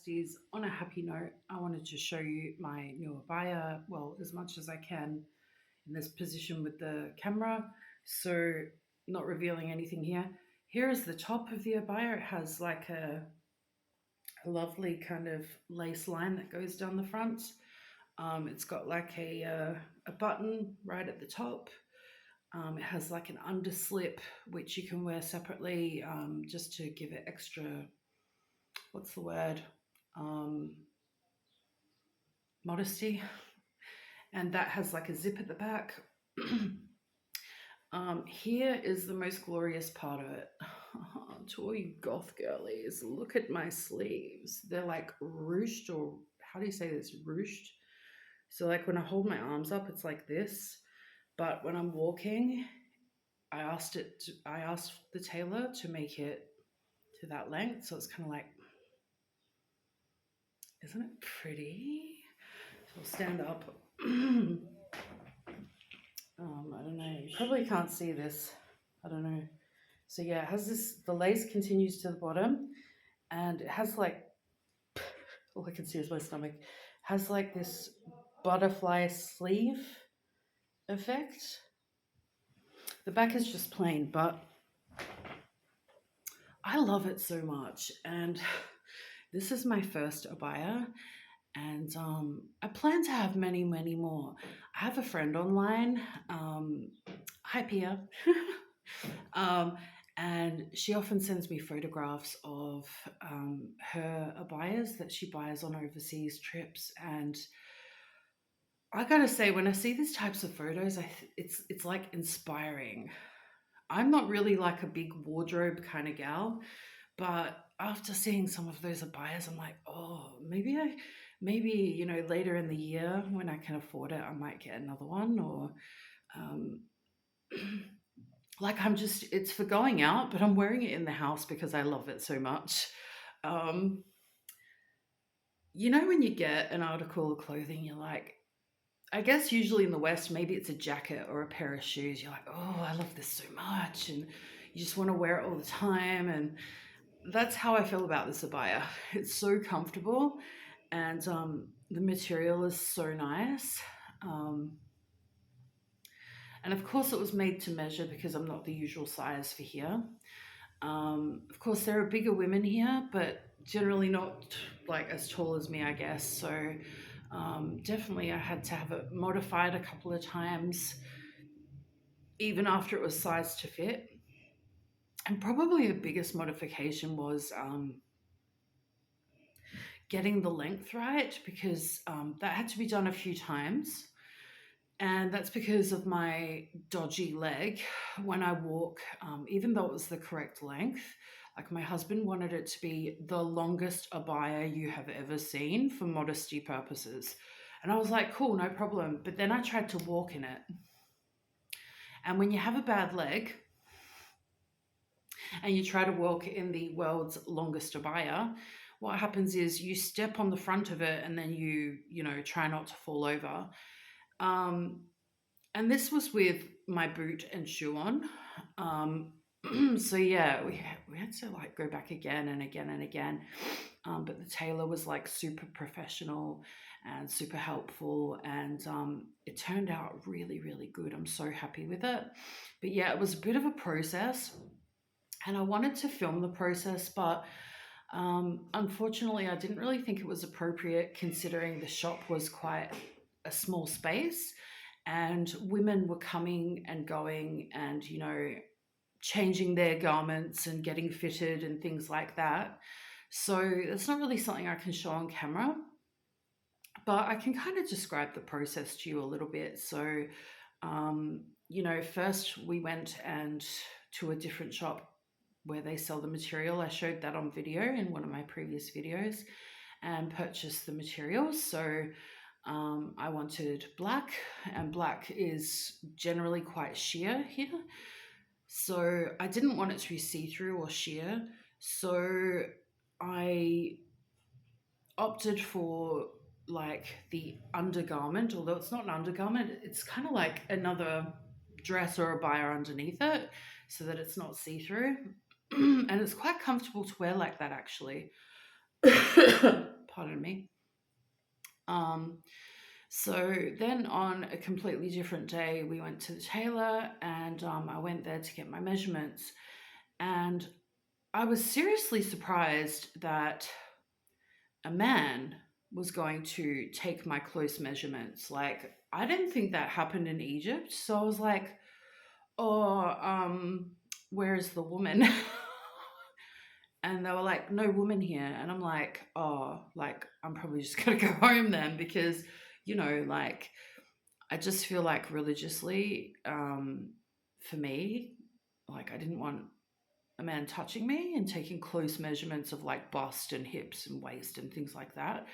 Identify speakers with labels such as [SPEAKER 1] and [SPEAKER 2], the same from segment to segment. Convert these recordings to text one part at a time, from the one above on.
[SPEAKER 1] besties. On a happy note, I wanted to show you my new abaya, well, as much as I can in this position with the camera. So, not revealing anything here. Here is the top of the abaya. It has like a lovely kind of lace line that goes down the front. It's got like a button right at the top. It has like an underslip which you can wear separately, just to give it extra, what's the word? Um, Modesty. And that has like a zip at the back. Here is the most glorious part of it. To all you goth girlies, look at my sleeves. They're like ruched, or how do you say this? Ruched. So like when I hold my arms up, it's like this. But when I'm walking, I asked the tailor to make it to that length. So it's kind of like, isn't it pretty? So I'll stand up. I don't know. You probably can't see this. I don't know. So yeah, it has this. The lace continues to the bottom, and it has like, all I can see is my stomach. It has like this butterfly sleeve effect. The back is just plain, but I love it so much. And this is my first abaya, and I plan to have many, many more. I have a friend online. Hi, Pia. um, and she often sends me photographs of her abayas that she buys on overseas trips. And I gotta say, when I see these types of photos, it's like inspiring. I'm not really like a big wardrobe kind of gal, but after seeing some of those abayas, I'm like, oh, maybe later in the year when I can afford it, I might get another one. Or um, like it's for going out, but I'm wearing it in the house because I love it so much. Um, when you get an article of clothing, you're like, I guess usually in the West, maybe it's a jacket or a pair of shoes. You're like, oh, I love this so much. And you just want to wear it all the time. And that's how I feel about this abaya. It's so comfortable, and the material is so nice. Um, and of course, it was made to measure because I'm not the usual size for here. Of course, there are bigger women here, but generally not like as tall as me, I guess. So definitely I had to have it modified a couple of times, even after it was sized to fit. And probably the biggest modification was getting the length right, because that had to be done a few times. And that's because of my dodgy leg. When I walk, even though it was the correct length, like my husband wanted it to be the longest abaya you have ever seen for modesty purposes. And I was like, cool, no problem. But then I tried to walk in it. And when you have a bad leg and you try to walk in the world's longest abaya, what happens is you step on the front of it and then you try not to fall over. And this was with my boot and shoe on. So yeah, we had to like go back again and again and again. But the tailor was like super professional and super helpful, and it turned out really, really good. I'm so happy with it. But yeah, it was a bit of a process, and I wanted to film the process, but unfortunately, I didn't really think it was appropriate considering the shop was quite a small space and women were coming and going and, changing their garments and getting fitted and things like that. So it's not really something I can show on camera, but I can kind of describe the process to you a little bit. So, first we went and to a different shop where they sell the material. I showed that on video in one of my previous videos, and purchased the materials. So I wanted black, and black is generally quite sheer here. So I didn't want it to be see-through or sheer. So I opted for like the undergarment, although it's not an undergarment, it's kind of like another dress or abaya underneath it so that it's not see-through. And it's quite comfortable to wear like that, actually. behind me. Um, so then on a completely different day, we went to the tailor, and I went there to get my measurements. And I was seriously surprised that a man was going to take my close measurements. Like, I didn't think that happened in Egypt. So I was like, oh, where is the woman? And they were like, no woman here. And I'm like, oh, like, I'm probably just going to go home then, because, like, I just feel like religiously, for me, like, I didn't want a man touching me and taking close measurements of like bust and hips and waist and things like that.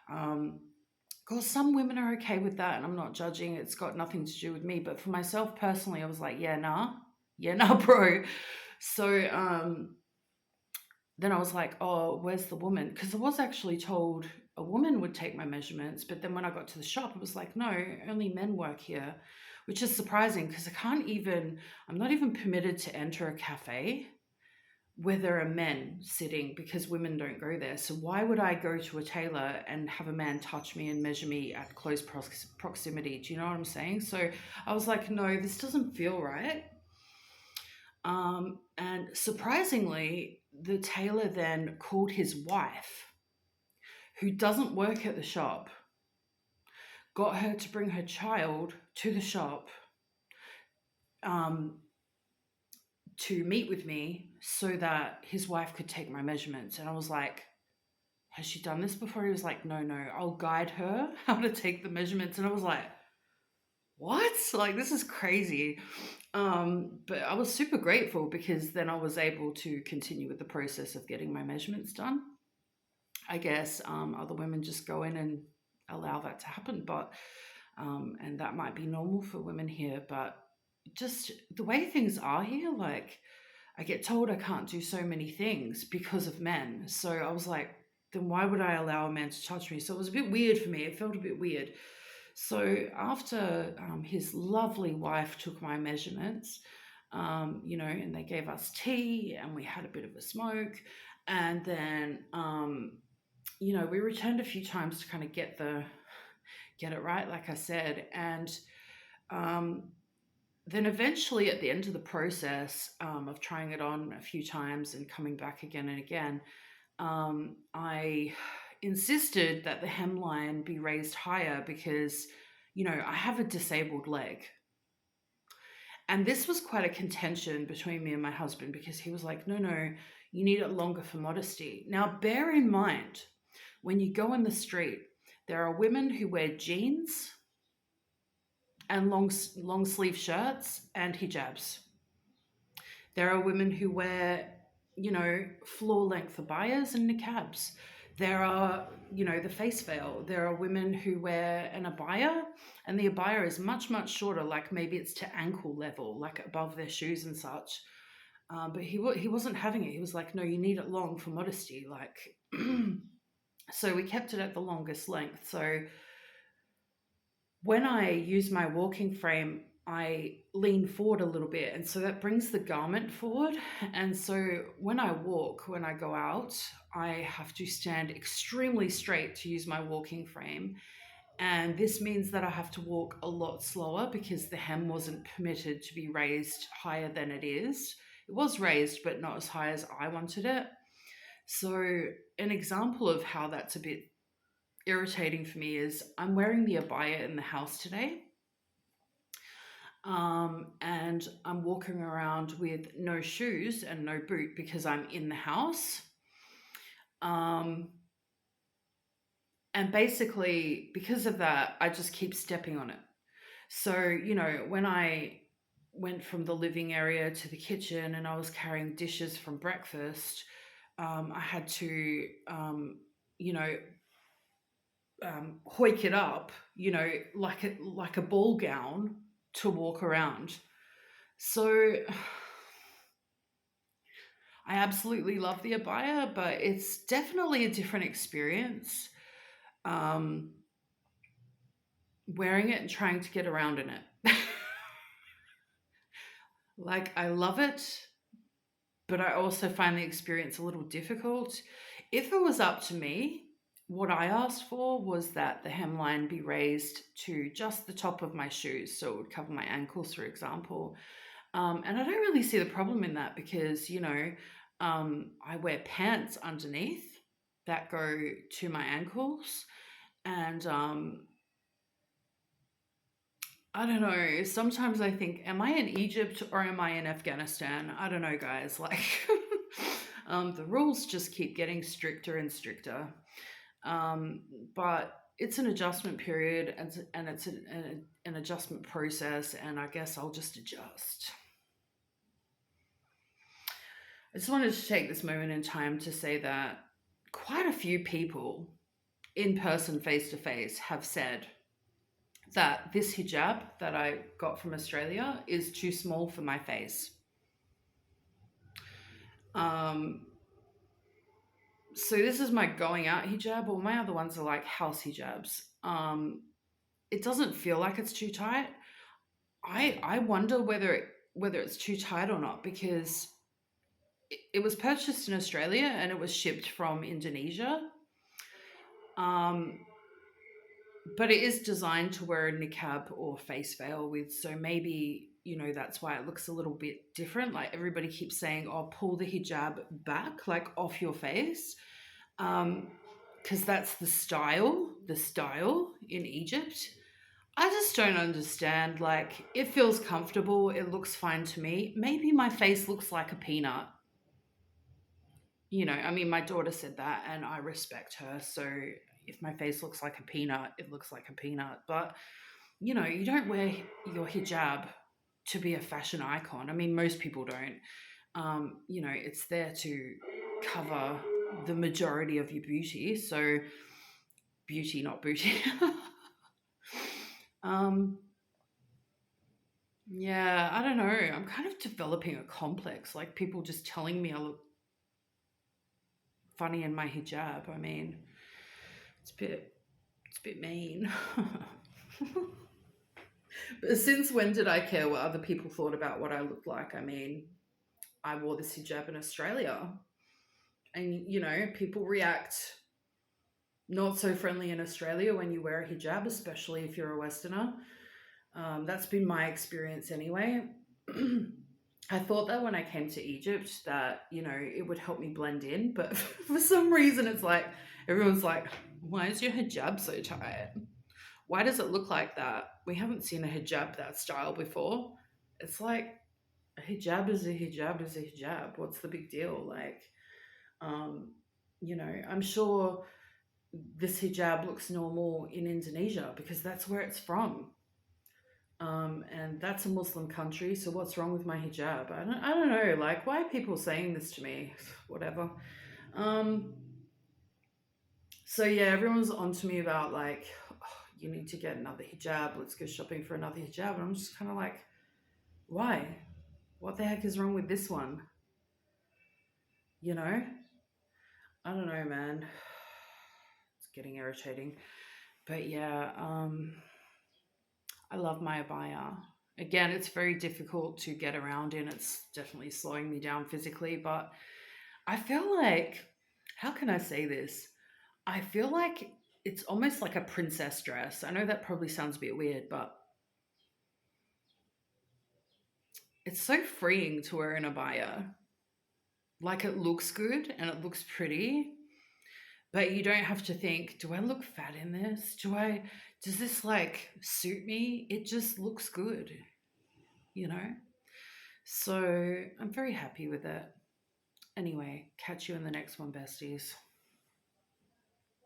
[SPEAKER 1] Because some women are okay with that, and I'm not judging. It's got nothing to do with me. But for myself personally, I was like, yeah, nah, bro. So then I was like, oh, where's the woman? Because I was actually told a woman would take my measurements. But then when I got to the shop, it was like, no, only men work here, which is surprising because I'm not even permitted to enter a cafe where there are men sitting, because women don't go there. So why would I go to a tailor and have a man touch me and measure me at close proximity? Do you know what I'm saying? So I was like, no, this doesn't feel right. And surprisingly, the tailor then called his wife, who doesn't work at the shop, got her to bring her child to the shop, to meet with me so that his wife could take my measurements. And I was like, has she done this before? He was like, no, I'll guide her how to take the measurements. And I was like, what? Like, this is crazy. But I was super grateful, because then I was able to continue with the process of getting my measurements done. I guess other women just go in and allow that to happen, but and that might be normal for women here, but just the way things are here, like, I get told I can't do so many things because of men. So I was like, then why would I allow a man to touch me? So it was a bit weird for me. It felt a bit weird. So after his lovely wife took my measurements, and they gave us tea and we had a bit of a smoke. And then, we returned a few times to kind of get it right, like I said. And then eventually at the end of the process of trying it on a few times and coming back again and again, I insisted that the hemline be raised higher because, I have a disabled leg. And this was quite a contention between me and my husband, because he was like, no, you need it longer for modesty. Now, bear in mind, when you go in the street, there are women who wear jeans and long sleeve shirts and hijabs. There are women who wear, floor length abayas and niqabs. There are, the face veil. There are women who wear an abaya, and the abaya is much, much shorter, like maybe it's to ankle level, like above their shoes and such. But he wasn't having it. He was like, no, you need it long for modesty. Like, so we kept it at the longest length. So when I use my walking frame, I lean forward a little bit, and so that brings the garment forward. And so when I go out, I have to stand extremely straight to use my walking frame. And this means that I have to walk a lot slower, because the hem wasn't permitted to be raised higher than it is. It was raised, but not as high as I wanted it. So an example of how that's a bit irritating for me is I'm wearing the abaya in the house today. And I'm walking around with no shoes and no boot because I'm in the house. And basically, because of that, I just keep stepping on it. So, when I went from the living area to the kitchen and I was carrying dishes from breakfast, I had to, hoik it up, like a ball gown to walk around. So I absolutely love the abaya, but it's definitely a different experience wearing it and trying to get around in it. Like, I love it, but I also find the experience a little difficult. If it was up to me, what I asked for was that the hemline be raised to just the top of my shoes, so it would cover my ankles, for example. And I don't really see the problem in that because, I wear pants underneath that go to my ankles. And I don't know, sometimes I think, am I in Egypt or am I in Afghanistan? I don't know, guys. Like, the rules just keep getting stricter and stricter. Um, but it's an adjustment period, and it's an adjustment process, and I guess I'll just adjust. I just wanted to take this moment in time to say that quite a few people in person, face to face, have said that this hijab that I got from Australia is too small for my face. Um, so this is my going out hijab, or my other ones are like house hijabs. It doesn't feel like it's too tight. I wonder whether it's too tight or not because it was purchased in Australia and it was shipped from Indonesia. Um, but it is designed to wear a niqab or face veil with, so maybe that's why it looks a little bit different. Like everybody keeps saying, "Oh, pull the hijab back, like off your face," because that's the style in Egypt. I just don't understand. Like, it feels comfortable. It looks fine to me. Maybe my face looks like a peanut. I mean, my daughter said that, and I respect her. So if my face looks like a peanut, it looks like a peanut. But, you don't wear your hijab to be a fashion icon. I mean, most people don't. It's there to cover the majority of your beauty. So, beauty, not booty. um, Yeah, I don't know. I'm kind of developing a complex, like people just telling me I look funny in my hijab. I mean, it's a bit mean. But since when did I care what other people thought about what I looked like? I mean, I wore this hijab in Australia, and people react not so friendly in Australia when you wear a hijab, especially if you're a Westerner. That's been my experience anyway. I thought that when I came to Egypt that, it would help me blend in, but for some reason it's like everyone's like, "Why is your hijab so tight? Why does it look like that? We haven't seen a hijab that style before." It's like a hijab is a hijab is a hijab. What's the big deal? Like, um, I'm sure this hijab looks normal in Indonesia because that's where it's from. And that's a Muslim country. So what's wrong with my hijab? I don't know. Like, why are people saying this to me? Whatever. Um, so yeah, everyone's on to me about like, "Oh, you need to get another hijab. Let's go shopping for another hijab." And I'm just kind of like, why? What the heck is wrong with this one? You know? I don't know, man. It's getting irritating. But yeah, I love my abaya. Again, it's very difficult to get around in. It's definitely slowing me down physically, but I feel like, how can I say this? I feel like it's almost like a princess dress. I know that probably sounds a bit weird, but it's so freeing to wear an abaya. Like, it looks good and it looks pretty, but you don't have to think, do I look fat in this? Does this like suit me? It just looks good, you know? So I'm very happy with it. Anyway, catch you in the next one, besties.